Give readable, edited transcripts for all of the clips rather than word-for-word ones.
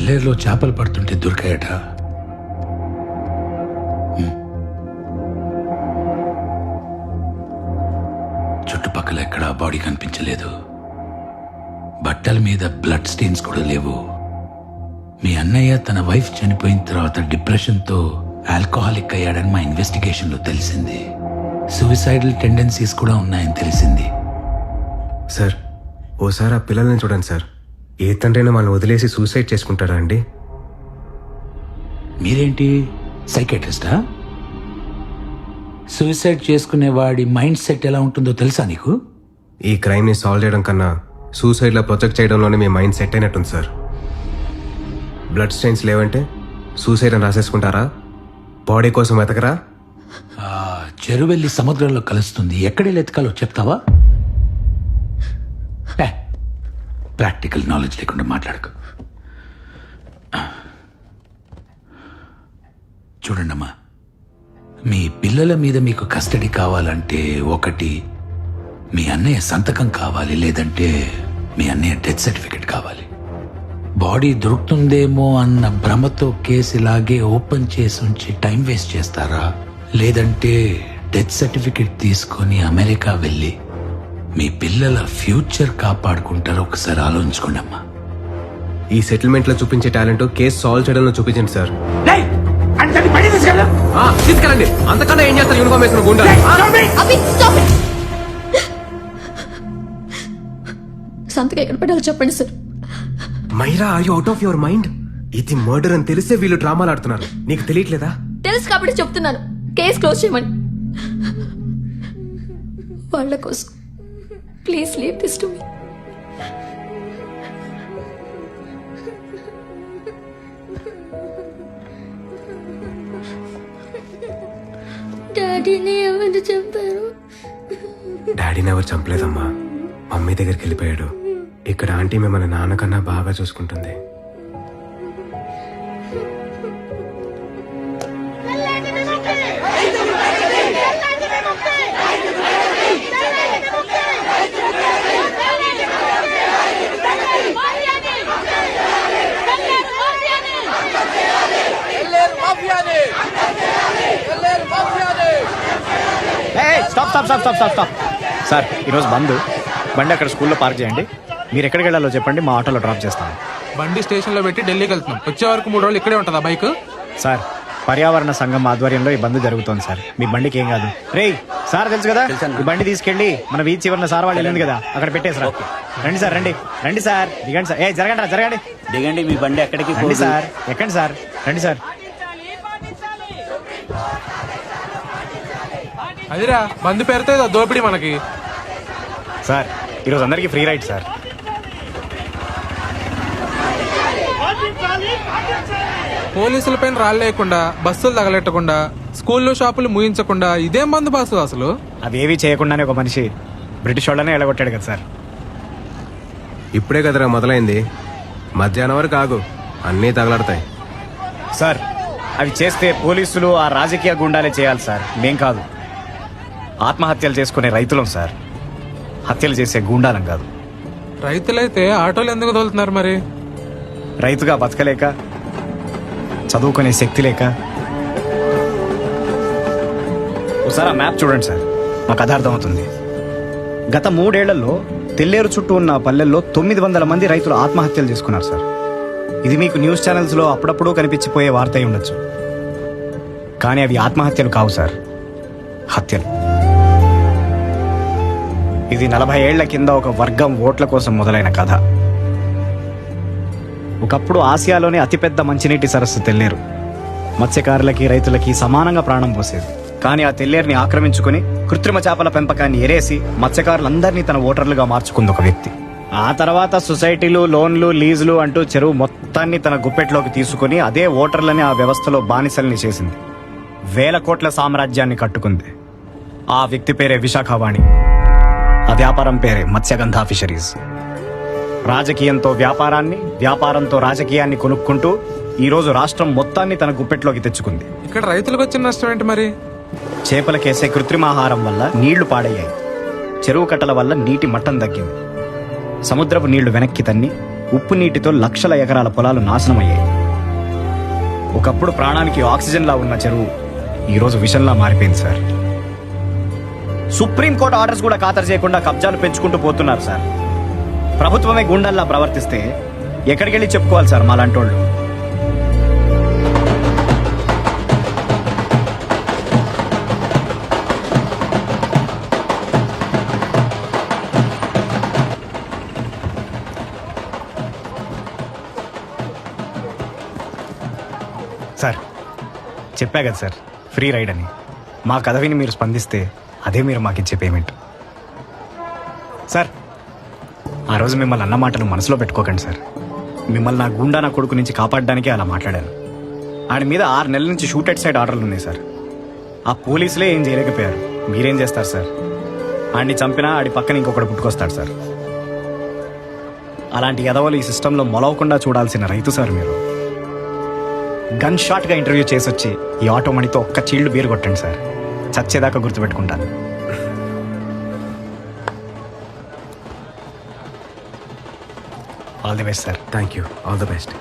సెల్లేరులో చేపలు పడుతుంటే దొరికాయట. చుట్టుపక్కల ఎక్కడా బాడీ కనిపించలేదు. బట్టల మీద బ్లడ్ స్టెయిన్స్ కూడా లేవు. మీ అన్నయ్య తన వైఫ్ చనిపోయిన తర్వాత డిప్రెషన్తో ఆల్కహాలిక్ అయ్యాడని మా ఇన్వెస్టిగేషన్లో తెలిసింది. సూసైడల్ టెండెన్సీస్ కూడా ఉన్నాయని తెలిసింది. సార్, ఓసారి ఆ పిల్లల్ని చూడండి సార్. ఏ తండ్రైనా వాళ్ళని వదిలేసి సూసైడ్ చేసుకుంటారా అండి? మీరేంటి సైకాట్రిస్టా? సూసైడ్ చేసుకునేవాడి మైండ్ సెట్ ఎలా ఉంటుందో తెలుసా నీకు? ఈ క్రైమ్ని సాల్వ్ చేయడం కన్నా సూసైడ్లో ప్రొజెక్ట్ చేయడంలోనే మీ మైండ్ సెట్ అయినట్టుంది సార్. బ్లడ్ స్టెయిన్స్ లేవంటే సూసైడ్ అని రాసేసుకుంటారా? బాడీ కోసం వెతకరా? చెరువెళ్ళి సముద్రంలో కలుస్తుంది, ఎక్కడెళ్ళి ఎతకాలో చెప్తావా? ప్రాక్టికల్ నాలెడ్జ్ లేకుండా మాట్లాడకు. చూడండమ్మా, మీ పిల్లల మీద మీకు కస్టడీ కావాలంటే ఒకటి మీ అన్నయ్య సంతకం కావాలి, లేదంటే మీ అన్నయ్య డెత్ సర్టిఫికెట్ కావాలి. బాడీ దొరుకుతుందేమో అన్న భ్రమతో కేసు ఇలాగే ఓపెన్ చేసి ఉంచి టైం వేస్ట్ చేస్తారా, లేదంటే డెత్ సర్టిఫికెట్ తీసుకొని అమెరికా వెళ్ళి మీ పిల్లల ఫ్యూచర్ కాపాడుకుంటారో ఒకసారి ఆలోచించుకోండి అమ్మా. ఈ సెటిల్మెంట్ లో చూపించే టాలెంట్ కేసు సాల్వ్ చేయడంలో చూపించండి సార్. తీసుకెళ్ళండి. అంతకన్నా ఏం చేస్తారు యూనిఫామ్ వేసిన గుండా? సంతకం ఎక్కడ పెట్టాలో చెప్పండి sir. Myra, are you out of your mind? ఇది మర్డర్ అని తెలిసే వీళ్ళు డ్రామాలు ఆడుతున్నారు. నీకు తెలియట్లేదా? తెలుసు కాబట్టి చెప్తున్నాను, కేసు క్లోజ్ చేయమని. వాళ్ళ కోసం please leave this to me. డాడీని ఎవరు చంపారు? డాడీని ఎవరు చంపలేదమ్మా, మమ్మీ దగ్గరికి వెళ్ళిపోయాడు. ఇక్కడ ఆంటీ మిమ్మల్ని నాన్నకన్నా బాగా చూసుకుంటుంది. స్టాప్. సార్, ఈరోజు బండి అక్కడ స్కూల్లో పార్క్ చేయండి. మీరు ఎక్కడికి వెళ్ళాలో చెప్పండి, మా ఆటోలో డ్రాప్ చేస్తాను. బండి స్టేషన్లో పెట్టి ఢిల్లీకి వెళ్తున్నాం. వచ్చే వరకు 3 రోజులు ఇక్కడే ఉంటుందా బైక్? సార్, పర్యావరణ సంఘం ఆధ్వర్యంలో ఈ బంద్ జరుగుతోంది సార్. మీ బండికి ఏం కాదు. రే సార్, తెలుసు కదా, ఈ బండి తీసుకెళ్ళి మన వీధి చివరిన సార్ వాళ్ళు వెళ్ళింది కదా, అక్కడ పెట్టేసరా. రండి సార్, రండి సార్, దిగండి సార్. జరగండి దిగండి. మీ బండి ఎక్కడికి రండి సార్, ఎక్కండి సార్, రండి సార్. అదిరా బంద్ పేరుతో దోపిడీ మనకి. సార్, ఈరోజు అందరికీ ఫ్రీ రైడ్ సార్. పోలీసుల పైన రాళ్ళేయకుండా, బస్సులు తగలెట్టకుండా, స్కూల్లో షాపులు ముయించకుండా ఇదేం బంద్ బాసు అసలు? అవేవి చేయకుండానే ఒక మనిషి బ్రిటిష్ వాళ్ళనే ఎలగొట్టాడు కదా సార్. ఇప్పుడే కదరా మొదలైంది, మధ్యాహ్నం వరకు ఆగు, అన్నీ తగలడతాయి. సార్, అవి చేస్తే పోలీసులు ఆ రాజకీయ గుండాలే చేయాలి సార్, మేం కాదు. ఆత్మహత్యలు చేసుకునే రైతులం సార్, హత్యలు చేసే గుండాలం కాదు. రైతులైతే ఆటోలు ఎందుకు తోలుతున్నారు మరి? రైతుగా బతకలేక, చదువుకునే శక్తి లేక. ఒకసారి ఆ మ్యాప్ చూడండి సార్, మాకు కథ అర్థమవుతుంది. గత 3 ఏళ్లలో తెల్లేరు చుట్టూ ఉన్న పల్లెల్లో 900 మంది రైతులు ఆత్మహత్యలు చేసుకున్నారు సార్. ఇది మీకు న్యూస్ ఛానల్స్లో అప్పుడప్పుడు కనిపించిపోయే వార్త అయి ఉండొచ్చు, కానీ అవి ఆత్మహత్యలు కావు సార్, హత్యలు. ఇది 40 ఏళ్ల కింద ఒక వర్గం ఓట్ల కోసం మొదలైన కథ. ఒకప్పుడు ఆసియాలోనే అతిపెద్ద మంచినీటి సరస్సు తెల్లేరు. మత్స్యకారులకి, రైతులకి సమానంగా ప్రాణం పోసేది. కానీ ఆ తెల్లేరుని ఆక్రమించుకుని కృత్రిమ చేపల పెంపకాన్ని ఎరేసి మత్స్యకారులందరినీ తన ఓటర్లుగా మార్చుకుంది ఒక వ్యక్తి. ఆ తర్వాత సొసైటీలు, లోన్లు, లీజులు అంటూ చెరువు మొత్తాన్ని తన గుప్పెట్లోకి తీసుకుని అదే ఓటర్లని ఆ వ్యవస్థలో బానిసల్ని చేసింది. 1000 కోట్ల సామ్రాజ్యాన్ని కట్టుకుంది. ఆ వ్యక్తి పేరే విశాఖవాణి. ఆ వ్యాపారం పేరే మత్స్యగంధ ఫిషరీస్. రాజకీయంతో వ్యాపారాన్ని, వ్యాపారంతో రాజకీయాన్ని కొనుక్కుంటూ ఈరోజు రాష్ట్రం మొత్తాన్ని తన గుప్పెట్లోకి తెచ్చుకుంది. ఇక్కడ రైతులకు వచ్చిన నష్టం ఏంటి మరి? చేపలకేసే కృత్రిమాహారం వల్ల నీళ్లు పాడయ్యాయి. చెరువు కట్టల వల్ల నీటి మట్టం తగ్గింది. సముద్రపు నీళ్లు వెనక్కి తన్ని ఉప్పు నీటితో లక్షల ఎకరాల పొలాలు నాశనమయ్యాయి. ఒకప్పుడు ప్రాణానికి ఆక్సిజన్లా ఉన్న చెరువు ఈరోజు విషంలా మారిపోయింది సార్. సుప్రీంకోర్టు ఆర్డర్స్ కూడా ఖాతరు చేయకుండా కబ్జాలు పెంచుకుంటూ పోతున్నారు సార్. ప్రభుత్వమే గుండల్లా ప్రవర్తిస్తే ఎక్కడికి వెళ్ళి చెప్పుకోవాలి సార్ మాలాంటోళ్ళు? సార్ చెప్పా కదా సార్, ఫ్రీ రైడ్ అని. మా కథ విని మీరు స్పందిస్తే అదే మీరు మాకు ఇచ్చే పేమెంట్. సార్ ఆ రోజు మిమ్మల్ని అన్న మాటలు మనసులో పెట్టుకోకండి సార్. మిమ్మల్ని నా గుండా నా కొడుకు నుంచి కాపాడడానికే అలా మాట్లాడాను. ఆడి మీద 6 నెలల నుంచి షూట్ అట్ సైడ్ ఆర్డర్లు ఉన్నాయి సార్. ఆ పోలీసులే ఏం చేయలేకపోయారు, మీరేం చేస్తారు సార్? ఆడిని చంపినా ఆడి పక్కన ఇంకొకటి పుట్టుకొస్తాడు సార్. అలాంటి ఎదవలు ఈ సిస్టంలో మొలవకుండా చూడాల్సిన రైతు సార్ మీరు. గన్ షాట్గా ఇంటర్వ్యూ చేసి వచ్చి ఈ ఆటో మనీతో ఒక్క చీల్డ్ బీరు కొట్టండి సార్, చచ్చేదాకా గుర్తుపెట్టుకుంటాను. All the best sir. Thank you, all the best.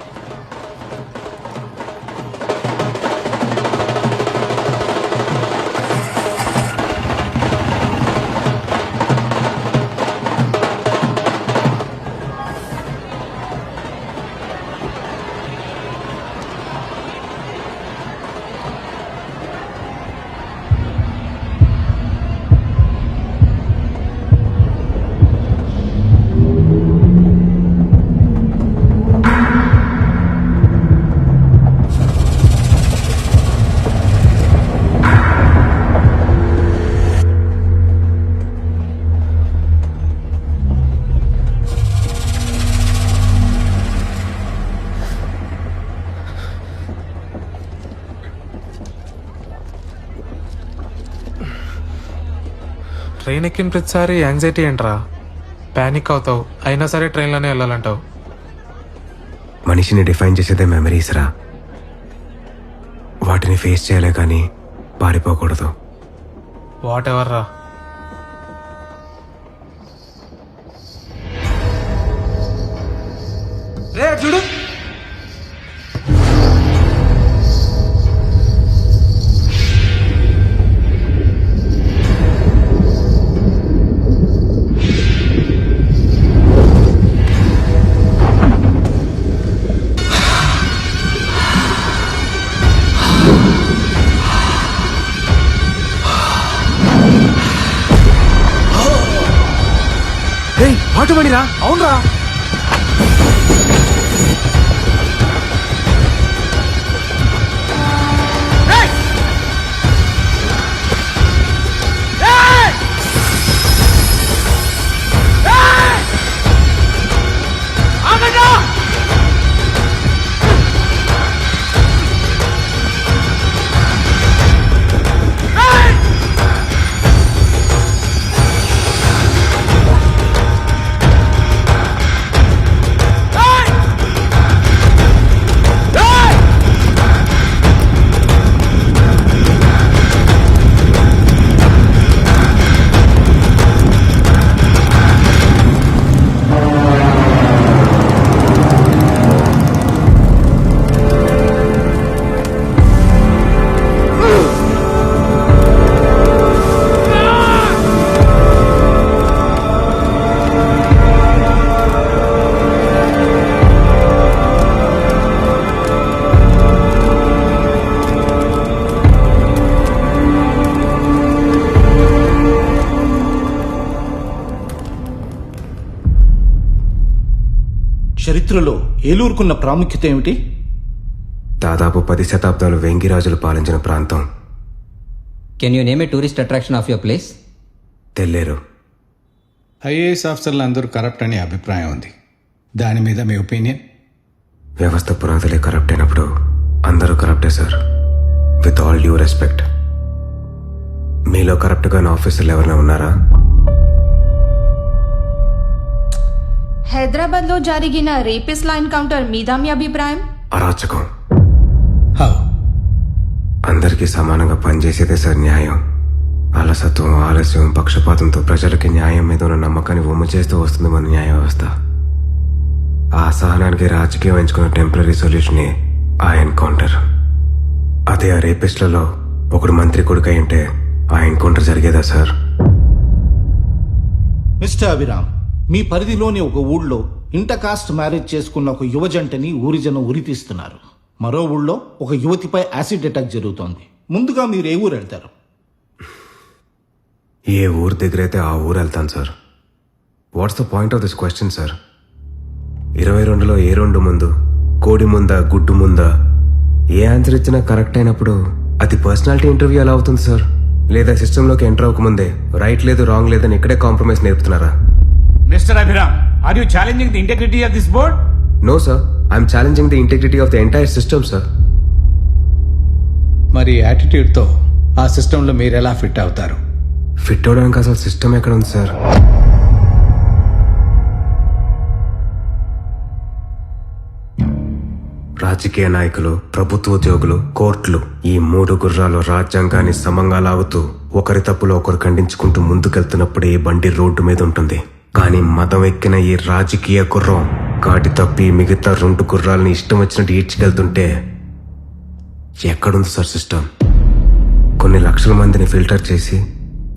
Train ఎక్కిన ప్రతిసారి యాంగ్జైటీ ఏంట్రా? ప్యానిక్ అవుతావు, అయినా సరే ట్రైన్లోనే వెళ్ళాలంటావు. మనిషిని డిఫైన్ చేసేదే మెమరీస్ రా. వాటిని ఫేస్ చేయలే కానీ పారిపోకూడదు. వాట్ ఎవర్ రా. రే చూడు, ఆటో బండిరా. అవునరా. చరిత్రలో ఏలూరుకున్న ప్రాముఖ్యత ఏమిటి? దాదాపు 10 శతాబ్దాలు వెంగిరాజులు పాలించిన ప్రాంతం. Can you name a tourist attraction of your place? తెల్లేరు. ఐఏఎస్ ఆఫీసర్లు అందరూ కరప్ట్ అనే అభిప్రాయం ఉంది. దాని మీద మీ ఒపీనియన్? వ్యవస్థ పునాదులే కరప్ట్ అయినప్పుడు అందరూ కరప్టే sir. With all due respect. మీలో కరప్ట్గా ఆఫీసర్లు ఎవరైనా ఉన్నారా? హైదరాబాద్లో జరిగిన రేపిస్ట్ల ఎన్కౌంటర్ మీద మీ అభిప్రాయం? అరాచకం. హౌ? అందరికీ సమానంగా పనిచేసేదే సార్ న్యాయం. అలసత్వం, ఆలస్యం, పక్షపాతంతో ప్రజలకి న్యాయం మీద ఉన్న నమ్మకాన్ని ఉమ్ము చేస్తూ వస్తుంది మన న్యాయ వ్యవస్థ. ఆ సహనానికి రాజకీయం ఎంచుకున్న టెంపరీ సొల్యూషనే ఆ ఎన్కౌంటర్. అదే ఆ రేపిస్ట్లలో ఒకడు మంత్రి కొడుకు అయి ఉంటే ఆ ఎన్కౌంటర్ జరిగేదా సార్? మిస్టర్ అభిరామ్, మీ పరిధిలోని ఒక ఊళ్ళో ఇంటర్ కాస్ట్ మ్యారేజ్ చేసుకున్న ఒక యువజంటని ఊరి జనం ఉరితీస్తున్నారు. మరో ఊళ్ళో ఒక యువతిపై యాసిడ్ అటాక్ జరుగుతోంది. ముందుగా మీరు ఏ ఊరు వెళ్తారు? ఏ ఊరు దగ్గరైతే ఆ ఊరు వెళ్తాను sir. What's the point of this question sir? 22లో ఏ 2 ముందు, కోడి ముందా గుడ్డు ముందా? ఏ ఆన్సర్ ఇచ్చినా కరెక్ట్ అయినప్పుడు అది పర్సనాలిటీ ఇంటర్వ్యూ ఎలా అవుతుంది సార్? లేదా సిస్టంలోకి ఎంటర్ అవ్వకముందే రైట్ లేదు రాంగ్ లేదని ఇక్కడే compromise నేర్పుతున్నారా? Mr. Abhiram, are you challenging the integrity of this board? No sir, I'm challenging the integrity of the entire system sir. మరి యాటిట్యూడ్తో ఆ సిస్టంలో మీరు ఎలా ఫిట్ అవుతారు? ఫిట్ అవడానికి అసలు సిస్టమ్ ఎక్కడ ఉంది సార్? రాజకీయ నాయకులు, ప్రభుత్వ ఉద్యోగులు, కోర్టులు, ఈ 3 గుర్రాలు రాజ్యాంగాన్ని సమంగా లాగుతూ ఒకరి తప్పులో ఒకరు ఖండించుకుంటూ ముందుకెళ్తున్నప్పుడే ఈ బండి రోడ్డు మీద ఉంటుంది. కానీ మదం ఎక్కిన ఈ రాజకీయ గుర్రం కాటి తప్పి మిగతా 2 గుర్రాలని ఇష్టం వచ్చినట్టు ఈడ్చుకెళ్తుంటే ఎక్కడుంది సార్ సిస్టమ్? కొన్ని లక్షల మందిని ఫిల్టర్ చేసి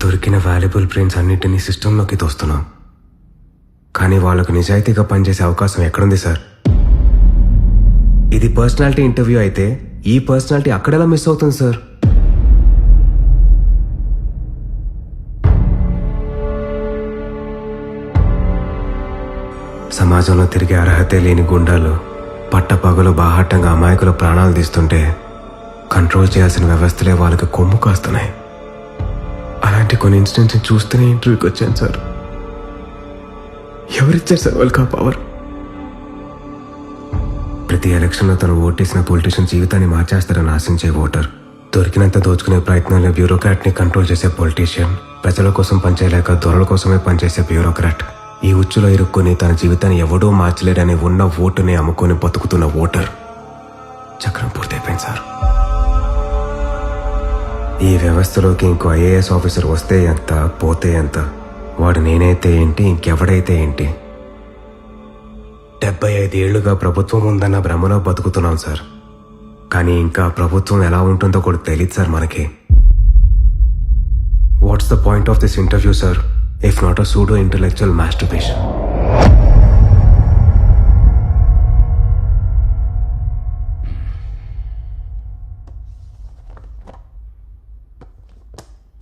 దొరికిన వాల్యుబుల్ బ్రెయిన్స్ అన్నిటినీ సిస్టంలోకి తోస్తున్నాం. కానీ వాళ్ళకు నిజాయితీగా పనిచేసే అవకాశం ఎక్కడుంది సార్? ఇది పర్సనాలిటీ ఇంటర్వ్యూ అయితే ఈ పర్సనాలిటీ అక్కడెలా మిస్ అవుతుంది సార్? సమాజంలో తిరిగే అర్హతే లేని గుండాలు పట్టపగలు బాహాటంగా అమాయకుల ప్రాణాలు తీస్తుంటే కంట్రోల్ చేయాల్సిన వ్యవస్థలే వాళ్ళకి కొమ్ము కాస్తున్నాయి. అలాంటి కొన్ని ఇన్సిడెంట్స్ చూస్తూనే ఇంటర్వ్యూకి వచ్చాను సార్. ఎవరిచ్చారు సార్ వాళ్ళకి ఆ పవర్? ప్రతి ఎలక్షన్లో తను ఓటేసిన పొలిటీషియన్ జీవితాన్ని మార్చేస్తారని ఆశించే ఓటర్, దొరికినంత దోచుకునే ప్రయత్నంలో బ్యూరోక్రాట్ని కంట్రోల్ చేసే పొలిటీషియన్, ప్రజల కోసం పనిచేయలేక దొరల కోసమే పనిచేసే బ్యూరోక్రాట్, ఈ ఉచ్చులో ఇరుక్కొని తన జీవితాన్ని ఎవడూ మార్చలేడని ఉన్న ఓటుని అమ్ముకొని బతుకుతున్న ఓటర్. చక్రం పూర్తయిపోయింది సార్. ఈ వ్యవస్థలోకి ఇంకో ఐఏఎస్ ఆఫీసర్ వస్తే ఎంత, పోతే ఎంత? వాడు నేనైతే ఏంటి, ఇంకెవడైతే ఏంటి? 75 ఏళ్లుగా ప్రభుత్వం ఉందన్న భ్రమలో బతుకుతున్నాం సార్. కానీ ఇంకా ప్రభుత్వం ఎలా ఉంటుందో కూడా తెలియదు సార్ మనకి. What's the point of this interview sir, if not a pseudo intellectual masturbation?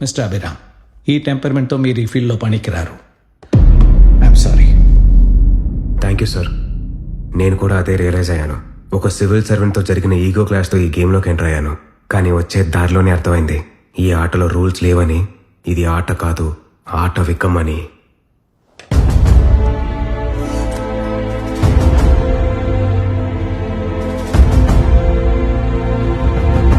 Mister Abhiram, ఈ టెంపర్మెంట్తో మీరు ఈ ఫీల్డ్లో పనికిరారు. I'm sorry. Thank you sir. నేను కూడా అదే రియలైజ్ అయ్యాను. ఒక సివిల్ సర్వెంట్తో జరిగిన ఈగో క్లాష్తో ఈ గేమ్లోకి ఎంటర్ అయ్యాను. కానీ వచ్చే దారిలోనే అర్థమైంది ఈ ఆటలో రూల్స్ లేవని, ఇది ఆట కాదు ఆట వికమని.